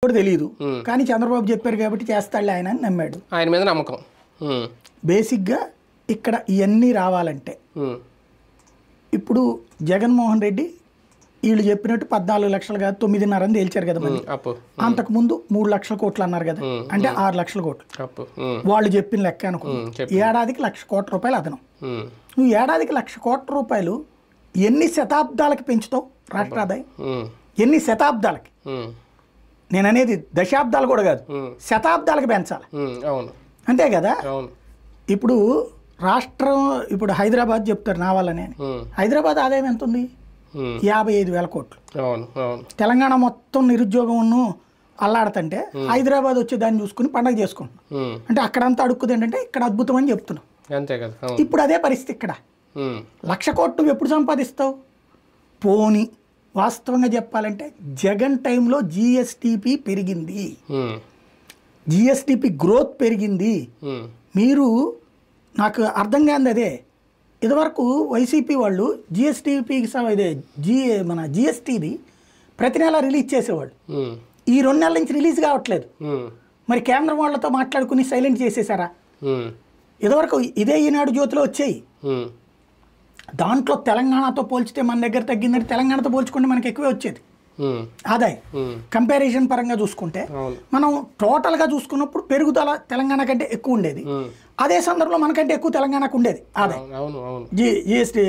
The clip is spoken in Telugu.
కూడా తెలియదు కానీ చంద్రబాబు చెప్పారు కాబట్టి చేస్తాడులే ఆయన అని నమ్మాడు. ఆయన మీద నమ్మకం. బేసిక్గా ఇక్కడ ఇవన్నీ రావాలంటే ఇప్పుడు జగన్మోహన్ రెడ్డి వీళ్ళు చెప్పినట్టు 14 లక్షలు కాదు 9.5 అని తేల్చారు కదా మరి. అంతకుముందు 3 లక్షల కోట్లు అన్నారు కదా, అంటే 6 లక్షల కోట్లు వాళ్ళు చెప్పిన లెక్క అనుకో. ఏడాదికి 1,00,000 కోట్ల రూపాయలు అదనం. నువ్వు ఏడాదికి 1,00,000 కోట్ల రూపాయలు ఎన్ని శతాబ్దాలకి పెంచుతావు రాష్ట్ర ఆదాయం? ఎన్ని శతాబ్దాలకి? నేను అనేది దశాబ్దాలు కూడా కాదు, శతాబ్దాలకి పెంచాలి. అంతే కదా. ఇప్పుడు రాష్ట్రం ఇప్పుడు హైదరాబాద్ చెప్తారు నా వల్లనే. హైదరాబాద్ ఆదాయం ఎంత ఉంది? 55,000 కోట్లు. తెలంగాణ మొత్తం నిరుద్యోగం అల్లాడుతుంటే హైదరాబాద్ వచ్చే దాన్ని చూసుకుని పండగ చేసుకుంటున్నాం. అంటే అక్కడంతా అడుక్కుది ఏంటంటే ఇక్కడ అద్భుతం అని చెప్తున్నాం. ఇప్పుడు అదే పరిస్థితి ఇక్కడ. 1,00,000 కోట్లు నువ్వు ఎప్పుడు సంపాదిస్తావు? పోనీ వాస్తవంగా చెప్పాలంటే జగన్ టైంలో జిఎస్టిపి పెరిగింది, జిఎస్టిపి గ్రోత్ పెరిగింది. మీరు నాకు అర్థం కాదు అదే. ఇదివరకు వైసీపీ వాళ్ళు జిఎస్టిపికి ఇదే మన జిఎస్టీది ప్రతి నెల రిలీజ్ చేసేవాళ్ళు. ఈ 2 నెలల నుంచి రిలీజ్ కావట్లేదు. మరి కేంద్రం వాళ్ళతో మాట్లాడుకుని సైలెంట్ చేసేసారా? ఇదివరకు ఇదే ఈనాడు జ్యోతిలో వచ్చాయి. దాంట్లో తెలంగాణతో పోల్చితే మన దగ్గర తగ్గిందని, తెలంగాణతో పోల్చుకుంటే మనకి ఎక్కువే వచ్చేది ఆదాయం. కంపారిజన్ పరంగా చూసుకుంటే మనం టోటల్గా చూసుకున్నప్పుడు పెరుగుదల తెలంగాణ కంటే ఎక్కువ ఉండేది. అదే సందర్భంలో మనకంటే ఎక్కువ తెలంగాణకు ఉండేది ఆదాయం. జిఎస్టీ